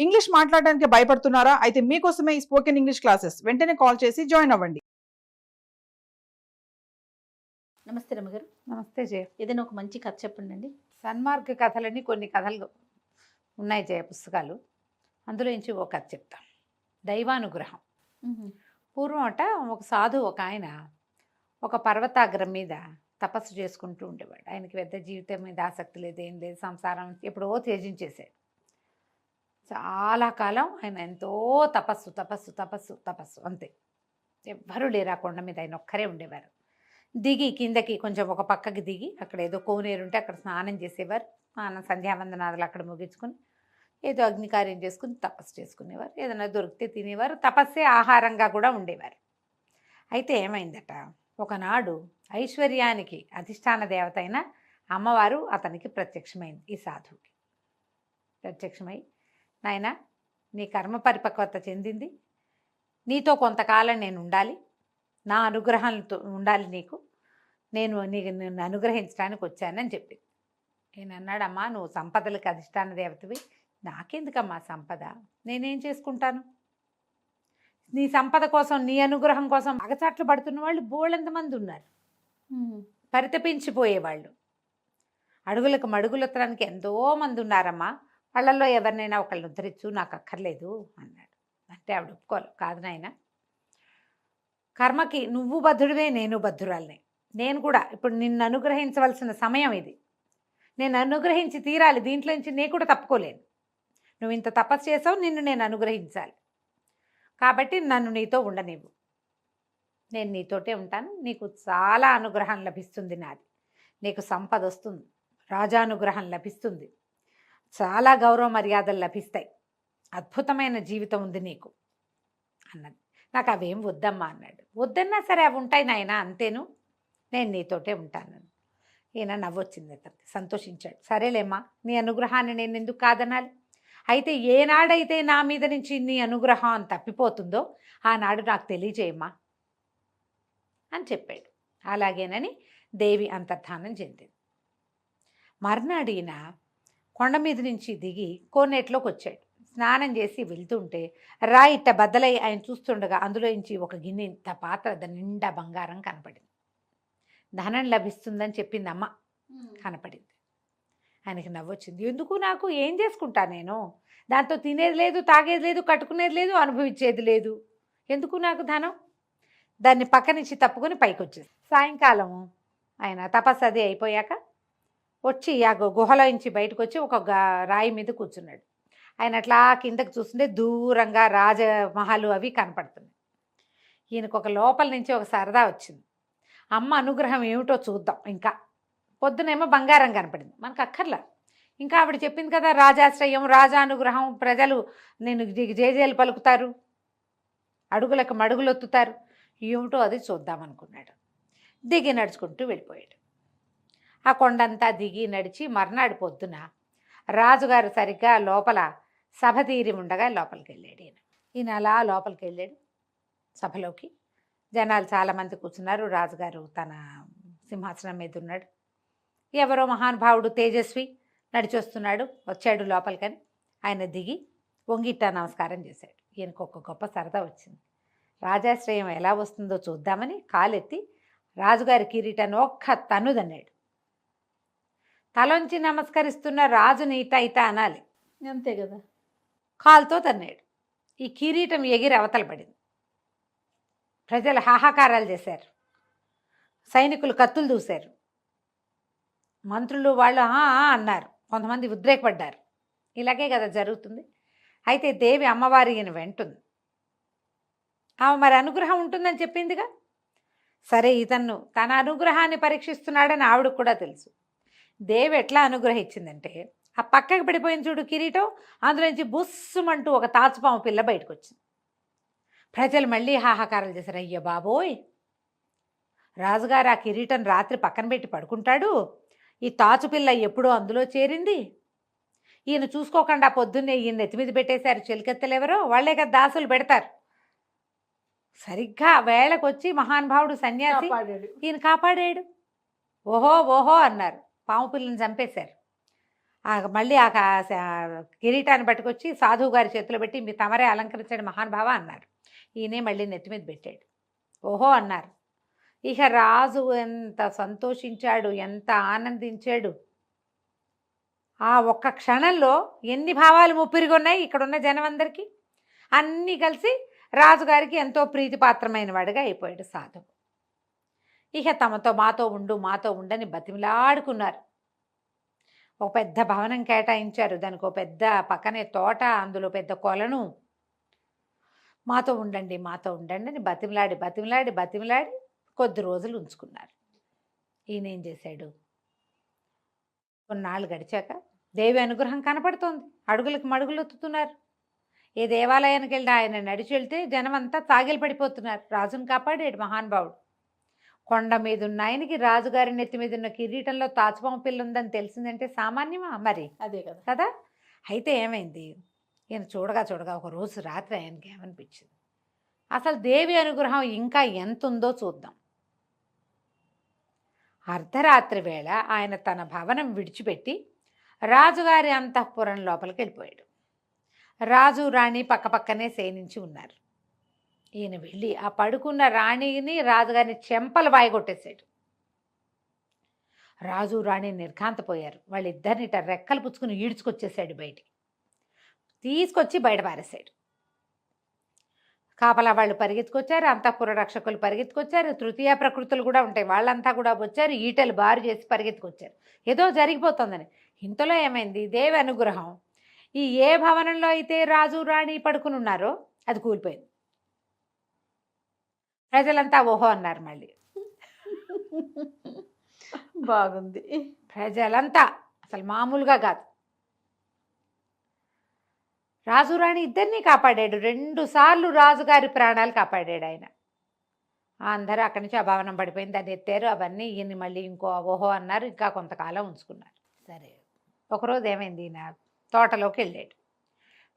English మాట్లాడడానికి భయపడుతున్నారా? అయితే మీకోసమే ఈ స్పోకెన్ ఇంగ్లీష్ క్లాసెస్. వెంటనే కాల్ చేసి జాయిన్ అవ్వండి. నమస్తే రమ్మగారు. నమస్తే జయ. ఏదైనా ఒక మంచి కథ చెప్పండి. సన్మార్గ కథలని కొన్ని కథలు ఉన్నాయి జయ, పుస్తకాలు. అందులో నుంచి ఒక కథ చెప్తాం. దైవానుగ్రహం. పూర్వం ఒక సాధువు ఒక ఆయన ఒక పర్వతాగ్రం మీద తపస్సు చేసుకుంటూ ఉండేవాడు. ఆయనకి పెద్ద జీవితం మీద ఆసక్తి లేదు, ఏం లేదు, సంసారం ఎప్పుడో త్యజించేశాడు. చాలా కాలం ఆయన ఎంతో తపస్సు తపస్సు తపస్సు తపస్సు అంతే. ఎవ్వరూ లేరు ఆ కొండ మీద, ఆయన ఒక్కరే ఉండేవారు. దిగి కిందకి కొంచెం ఒక పక్కకి దిగి అక్కడ ఏదో కోనేరు ఉంటే అక్కడ స్నానం చేసేవారు. స్నానం సంధ్యావందనాదులు అక్కడ ముగించుకొని ఏదో అగ్నికార్యం చేసుకుని తపస్సు చేసుకునేవారు. ఏదైనా దొరికితే తినేవారు. తపస్సే ఆహారంగా కూడా ఉండేవారు. అయితే ఏమైందట, ఒకనాడు ఐశ్వర్యానికి అధిష్టాన దేవత అయిన అమ్మవారు అతనికి ప్రత్యక్షమైంది. ఈ సాధువుకి ప్రత్యక్షమై, నాయన నీ కర్మ పరిపక్వత చెందింది, నీతో కొంతకాలం నేను ఉండాలి, నా అనుగ్రహంతో ఉండాలి నీకు, నిన్ను అనుగ్రహించడానికి వచ్చానని చెప్పింది. నేను అన్నాడమ్మా, నువ్వు సంపదలకు అధిష్టాన దేవతవి, నాకెందుకమ్మా సంపద, నేనేం చేసుకుంటాను? నీ సంపద కోసం, నీ అనుగ్రహం కోసం అగచాట్లు పడుతున్న వాళ్ళు బోళ్ళెంతమంది ఉన్నారు. పరితపించిపోయేవాళ్ళు, అడుగులకు మడుగులెత్తడానికి ఎంతోమంది ఉన్నారమ్మా, వాళ్ళల్లో ఎవరినైనా ఒకళ్ళని ఉద్ధరించు, నాకు అక్కర్లేదు అన్నాడు. అంటే ఆవిడ ఒప్పుకోవాలి. కాదు నాయన, కర్మకి నువ్వు బద్ధుడివే, నేను బద్ధురాలనే. నేను కూడా ఇప్పుడు నిన్ను అనుగ్రహించవలసిన సమయం ఇది, నేను అనుగ్రహించి తీరాలి, దీంట్లో నుంచి నేను కూడా తప్పుకోలేను. నువ్వు ఇంత తపస్సు చేసావు, నిన్ను నేను అనుగ్రహించాలి, కాబట్టి నన్ను నీతో ఉండనివ్వు, నేను నీతోటే ఉంటాను, నీకు చాలా అనుగ్రహం లభిస్తుంది, నాది నీకు సంపద వస్తుంది, రాజానుగ్రహం లభిస్తుంది, చాలా గౌరవ మర్యాదలు లభిస్తాయి, అద్భుతమైన జీవితం ఉంది నీకు అన్నది. నాకు అవేం వద్దమ్మా అన్నాడు. వద్దన్నా సరే అవి ఉంటాయి నాయన, అంతేను, నేను నీతోటే ఉంటాను. ఈయన నవ్వొచ్చింది అతనికి, సంతోషించాడు. సరేలేమ్మా, నీ అనుగ్రహాన్ని నేను ఎందుకు కాదనాలి, అయితే ఏనాడైతే నా మీద నుంచి నీ అనుగ్రహం తప్పిపోతుందో ఆనాడు నాకు తెలియజేయమ్మా అని చెప్పాడు. అలాగేనని దేవి అంతర్ధానం చెందింది. మర్నాడు ఈయన కొండ మీద నుంచి దిగి కోనేట్లోకి వచ్చాడు. స్నానం చేసి వెళ్తుంటే ఇట్ట బద్దలై ఆయన చూస్తుండగా అందులో నుంచి ఒక గిన్నె ఇంత పాత్ర, దాని నిండా బంగారం కనపడింది. ధనం లభిస్తుందని చెప్పింది అమ్మ, కనపడింది. ఆయనకి నవ్వొచ్చింది. ఎందుకు, నాకు ఏం చేసుకుంటా నేను, దాంతో తినేది లేదు, తాగేది లేదు, కట్టుకునేది లేదు, అనుభవించేది లేదు, ఎందుకు నాకు ధనం? దాన్ని పక్క నుంచి తప్పుకొని పైకి వచ్చేది. సాయంకాలం ఆయన తపస్సు అది అయిపోయాక వచ్చి ఆ గుహలో నుంచి బయటకు వచ్చి ఒక రాయి మీద కూర్చున్నాడు. ఆయన అట్లా కిందకు చూస్తుంటే దూరంగా రాజమహలు అవి కనపడుతున్నాయి. ఈయనకు ఒక లోపల నుంచి ఒక సరదా వచ్చింది, అమ్మ అనుగ్రహం ఏమిటో చూద్దాం. ఇంకా పొద్దునేమో బంగారం కనపడింది, మనకు అక్కర్లా. ఇంకా ఆవిడ చెప్పింది కదా, రాజాశ్రయం, రాజానుగ్రహం, ప్రజలు నేను జేజేలు పలుకుతారు, అడుగులకు మడుగులొత్తుతారు, ఏమిటో అది చూద్దామనుకున్నాడు. దిగి నడుచుకుంటూ వెళ్ళిపోయాడు. ఆ కొండంతా దిగి నడిచి మర్నాడు పొద్దున రాజుగారు సరిగ్గా లోపల సభ తీరి ఉండగా లోపలికి వెళ్ళాడు. ఈయన అలా లోపలికి వెళ్ళాడు సభలోకి. జనాలు చాలామంది కూర్చున్నారు. రాజుగారు తన సింహాసనం మీద ఉన్నాడు. ఎవరో మహానుభావుడు తేజస్వి నడిచొస్తున్నాడు, వచ్చాడు లోపలికని. ఆయన దిగి వంగిట్ట నమస్కారం చేశాడు. ఈయనకు ఒక గొప్ప సరదా వచ్చింది. రాజాశ్రయం ఎలా వస్తుందో చూద్దామని కాలెత్తి రాజుగారి కిరీటాన్ని ఒక్క తన్నుదన్నాడు. తలొంచి నమస్కరిస్తున్న రాజుని ఇట అనాలి, అంతే కదా. కాలుతో తన్నాడు. ఈ కిరీటం ఎగిరి అవతల పడింది. ప్రజలు హాహాకారాలు చేశారు, సైనికులు కత్తులు దూశారు, మంత్రులు వాళ్ళు అన్నారు, కొంతమంది ఉద్రేకపడ్డారు. ఇలాగే కదా జరుగుతుంది. అయితే దేవి అమ్మవారి ఈయన వెంటుంది. ఆమె మరి అనుగ్రహం ఉంటుందని చెప్పిందిగా. సరే, ఇతన్ను తన అనుగ్రహాన్ని పరీక్షిస్తున్నాడని ఆవిడకు కూడా తెలుసు. దేవి ఎట్లా అనుగ్రహించిందంటే, ఆ పక్కకి పడిపోయింది చూడు కిరీటం, అందులోంచి బుస్సుమంటూ ఒక తాచుపాము పిల్ల బయటకు వచ్చింది. ప్రజలు మళ్ళీ హాహాకారాలు చేశారు. అయ్య బాబోయ్, రాజుగారు ఆ కిరీటం రాత్రి పక్కన పెట్టి పడుకుంటాడు, ఈ తాచుపిల్ల ఎప్పుడో అందులో చేరింది, ఈయన చూసుకోకుండా పొద్దున్నే ఈయన నెత్తిమీద పెట్టేశారు చెలికెత్తలు ఎవరో, వాళ్లే కదా దాసులు పెడతారు. సరిగ్గా వేళకు వచ్చి మహానుభావుడు సన్యాసి ఈయన కాపాడాడు. ఓహో ఓహో అన్నారు. పాము పిల్లని చంపేశారు. మళ్ళీ కిరీటాన్ని పట్టుకొచ్చి సాధువు గారి చేతిలో పెట్టి మీ తమరే అలంకరించాడు మహానుభావ అన్నారు. ఈయనే మళ్ళీ నెత్తి మీద పెట్టాడు. ఓహో అన్నారు. ఇక రాజు ఎంత సంతోషించాడు, ఎంత ఆనందించాడు. ఆ ఒక్క క్షణంలో ఎన్ని భావాలు ముప్పిరిగొన్నాయి ఇక్కడున్న జనం అందరికీ. అన్నీ కలిసి రాజుగారికి ఎంతో ప్రీతిపాత్రమైన వాడిగా అయిపోయాడు సాధువు. ఇక మాతో ఉండని బతిమిలాడుకున్నారు. ఒక పెద్ద భవనం కేటాయించారు, దానికి ఒక పెద్ద పక్కనే తోట, అందులో పెద్ద కొలను. మాతో ఉండండి అని బతిమిలాడి కొద్ది రోజులు ఉంచుకున్నారు. ఈయన ఏం చేశాడు, కొన్నాళ్ళు గడిచాక దేవి అనుగ్రహం కనపడుతోంది. అడుగులకు మడుగులు ఎత్తుతున్నారు. ఏ దేవాలయానికి వెళ్ళి ఆయన నడిచి వెళ్తే జనం అంతా తాగిలి పడిపోతున్నారు. రాజును కాపాడాడు మహానుభావుడు. కొండ మీద ఉన్న ఆయనకి రాజుగారి నెత్తి మీద ఉన్న కిరీటంలో తాచుపాము పిల్ల ఉందని తెలిసిందంటే సామాన్యమా మరి? అదే కదా కదా. అయితే ఏమైంది, ఈయన చూడగా ఒక రోజు రాత్రి ఆయనకి ఏమనిపించింది, అసలు దేవి అనుగ్రహం ఇంకా ఎంత ఉందో చూద్దాం. అర్ధరాత్రి వేళ ఆయన తన భవనం విడిచిపెట్టి రాజుగారి అంతఃపురం లోపలికి వెళ్ళిపోయాడు. రాజు రాణి పక్కపక్కనే శయనించి ఉన్నారు. ఈయన వెళ్ళి ఆ పడుకున్న రాణిని రాజుగారిని చెంపలు వాయగొట్టేశాడు. రాజు రాణి నిర్ఘాంతపోయారు. వాళ్ళిద్దరిని రెక్కలు పుచ్చుకుని ఈడ్చుకొచ్చేసాడు బయటికి. తీసుకొచ్చి బయట పారేశాడు. కాపలా వాళ్ళు పరిగెత్తుకొచ్చారు, అంతఃపుర రక్షకులు పరిగెత్తుకొచ్చారు, తృతీయ ప్రకృతులు కూడా ఉంటాయి, వాళ్ళంతా కూడా వచ్చారు, ఈటలు బారు చేసి పరిగెత్తుకొచ్చారు. ఏదో జరిగిపోతుందని. ఇంతలో ఏమైంది, దేవి అనుగ్రహం ఈ ఏ భవనంలో అయితే రాజు రాణి పడుకుని ఉన్నారో అది కూలిపోయింది. ప్రజలంతా ఓహో అన్నారు. మళ్ళీ బాగుంది. ప్రజలంతా అసలు మామూలుగా కాదు. రాజు రాణి ఇద్దరినీ కాపాడాడు. 2 సార్లు రాజుగారి ప్రాణాలు కాపాడాడు ఆయన. అందరూ అక్కడి నుంచి ఆ భవనం పడిపోయింది, దాన్ని ఎత్తారు. అవన్నీ ఈయన్ని మళ్ళీ ఇంకో ఓహో అన్నారు. ఇంకా కొంతకాలం ఉంచుకున్నారు. సరే, ఒకరోజు ఏమైంది, ఈయన తోటలోకి వెళ్ళాడు.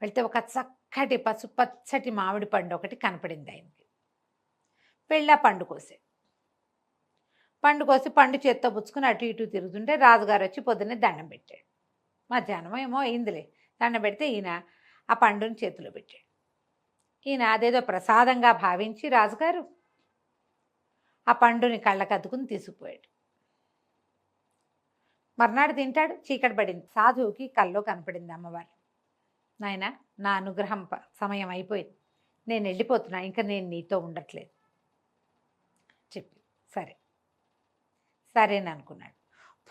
వెళ్తే ఒక చక్కటి పసుపచ్చటి మామిడి పండు ఒకటి కనపడింది ఆయనకి. వెళ్ళి ఆ పండు కోసి పండు చేత్తో పుచ్చుకుని అటు ఇటు తిరుగుతుంటే రాజుగారు వచ్చి పొద్దున్నే దండం పెట్టాడు. మధ్యాహ్నం ఏమో అయిందిలే, దండం పెడితే ఈయన ఆ పండుని చేతిలో పెట్టాడు. ఈయన అదేదో ప్రసాదంగా భావించి రాజుగారు ఆ పండుని కళ్ళకద్దుకుని తీసుకుపోయాడు. మర్నాడు తింటాడు. చీకటి పడింది. సాధువుకి కల్లో కనపడింది అమ్మవారు. నాయన, నా అనుగ్రహం సమయం అయిపోయింది, నేను వెళ్ళిపోతున్నా, ఇంకా నేను నీతో ఉండట్లేదు చెప్పి. సరేని అనుకున్నాడు.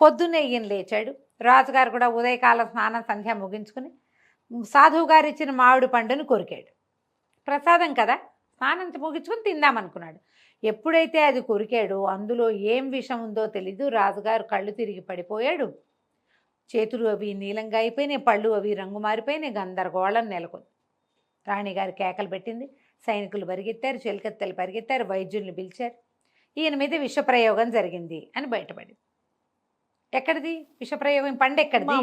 పొద్దున్నే ఈయన లేచాడు. రాజుగారు కూడా ఉదయకాలం స్నానం సంధ్య ముగించుకుని సాధువు గారు ఇచ్చిన మామిడి పండుని కొరికాడు. ప్రసాదం కదా, స్నానం ముగించుకుని తిందామనుకున్నాడు. ఎప్పుడైతే అది కొరికాడో అందులో ఏం విషం ఉందో తెలీదు. రాజుగారు కళ్ళు తిరిగి పడిపోయాడు. చేతులు అవి నీలంగా అయిపోయినాయి, పళ్ళు అవి రంగు మారిపోయినాయి. గందరగోళం నెలకొంది. రాణిగారు కేకలు పెట్టింది. సైనికులు పరిగెత్తారు, చెలికత్తెలు పరిగెత్తారు, వైద్యుల్ని పిలిచారు. ఈయన మీద విషప్రయోగం జరిగింది అని బయటపడింది. ఎక్కడిది విషప్రయోగం? పండు ఎక్కడిది?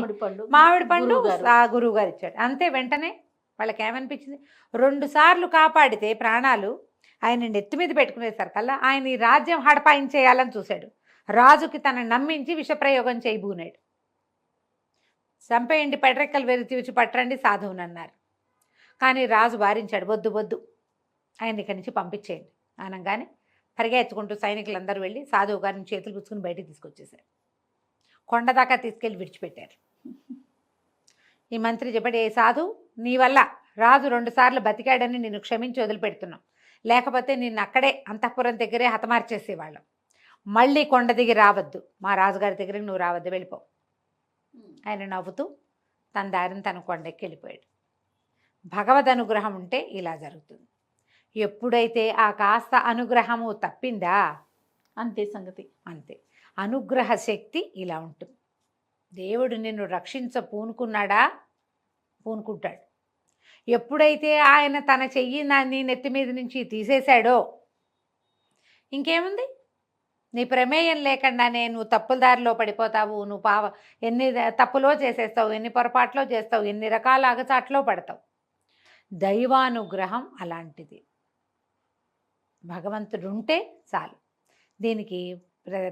మామిడి పండు ఆ గురువు గారు ఇచ్చాడు. అంతే. వెంటనే వాళ్ళకి ఏమనిపించింది, 2 సార్లు కాపాడితే ప్రాణాలు ఆయన నెత్తి మీద పెట్టుకునేసరికల్లా ఆయన ఈ రాజ్యం హడపాయించేయాలని చూశాడు. రాజుకి తనని నమ్మించి విషప్రయోగం చేయబూనాడు. చంపేయండి, పెడరెక్కలు వెరిచి పట్టరండి సాధువుని అన్నారు. కానీ రాజు వారించాడు, వద్దు ఆయన ఇక్కడి నుంచి పంపించేయండి అనగానే పరిగెత్తుకుంటూ సైనికులందరూ వెళ్ళి సాధువు గారిని చేతులు పుచ్చుకుని బయటికి తీసుకొచ్చేసారు. కొండ దాకా తీసుకెళ్ళి విడిచిపెట్టారు. ఈ మంత్రి చెప్పాడు, ఏ సాధు, నీ వల్ల రాజు 2 సార్లు బతికాడని నిన్ను క్షమించి వదిలిపెడుతున్నాం, లేకపోతే నిన్ను అక్కడే అంతఃపురం దగ్గరే హతమార్చేసేవాళ్ళం. మళ్ళీ కొండ దిగి రావద్దు, మా రాజుగారి దగ్గరికి నువ్వు రావద్దు, వెళ్ళిపో. ఆయన నవ్వుతూ తన దారిని తన కొండెక్కి వెళ్ళిపోయాడు. భగవద్ అనుగ్రహం ఉంటే ఇలా జరుగుతుంది. ఎప్పుడైతే ఆ కాస్త అనుగ్రహము తప్పిందా అంతే సంగతి. అంతే. అనుగ్రహ శక్తి ఇలా ఉంటుంది. దేవుడు నిన్ను పూనుకుంటాడు. ఎప్పుడైతే ఆయన తన చెయ్యి నీ నెత్తి మీద నుంచి తీసేశాడో ఇంకేముంది, నీ ప్రమేయం లేకుండానే నువ్వు తప్పుల దారిలో పడిపోతావు. నువ్వు ఎన్ని తప్పులో చేసేస్తావు, ఎన్ని పొరపాట్లో చేస్తావు, ఎన్ని రకాల అగచాట్లో పడతావు. దైవానుగ్రహం అలాంటిది. భగవంతుడు ఉంటే చాలు. దీనికి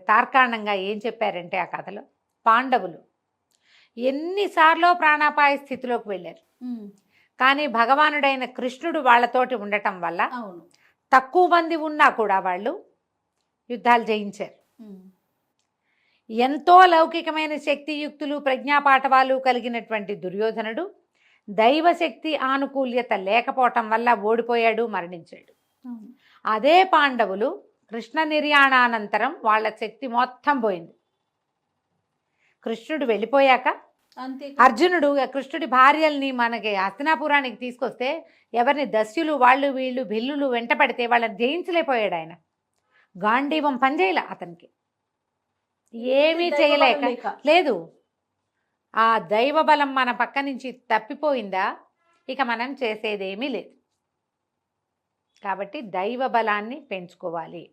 తార్కాణంగా ఏం చెప్పారంటే ఆ కథలో, పాండవులు ఎన్నిసార్లు ప్రాణాపాయ స్థితిలోకి వెళ్ళారు. ఉమ్, కానీ భగవానుడైన కృష్ణుడు వాళ్ళతోటి ఉండటం వల్ల అవును. తక్కువ మంది ఉన్నా కూడా వాళ్ళు యుద్ధాలు జయించారు. ఉమ్, ఎంతో లౌకికమైన శక్తియుక్తులు ప్రజ్ఞాపాఠవాలు కలిగినటువంటి దుర్యోధనుడు దైవశక్తి ఆనుకూల్యత లేకపోవటం వల్ల ఓడిపోయాడు, మరణించాడు. అవును. అదే పాండవులు కృష్ణ నిర్యాణానంతరం వాళ్ళ శక్తి మొత్తం పోయింది. కృష్ణుడు వెళ్ళిపోయాక అంతే. అర్జునుడు కృష్ణుడి భార్యల్ని మనకి హస్తినాపురానికి తీసుకొస్తే ఎవరిని దస్యులు వాళ్ళు వీళ్ళు భిల్లులు వెంట పడితే వాళ్ళని జయించలేకపోయాడు ఆయన. గాంధీవం పనిచేయలే అతనికి, ఏమీ చేయలేక లేదు. ఆ దైవ బలం మన పక్క నుంచి తప్పిపోయిందా ఇక మనం చేసేదేమీ లేదు. కాబట్టి దైవ బలాన్ని పెంచుకోవాలి.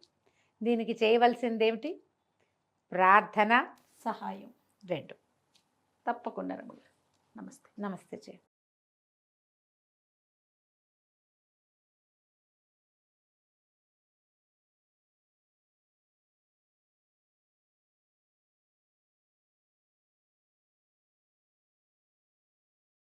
దీనికి చేయవలసిందేమిటి? ప్రార్థన, సహాయం. 2. తప్పకుండా రమణ. నమస్తే. నమస్తే.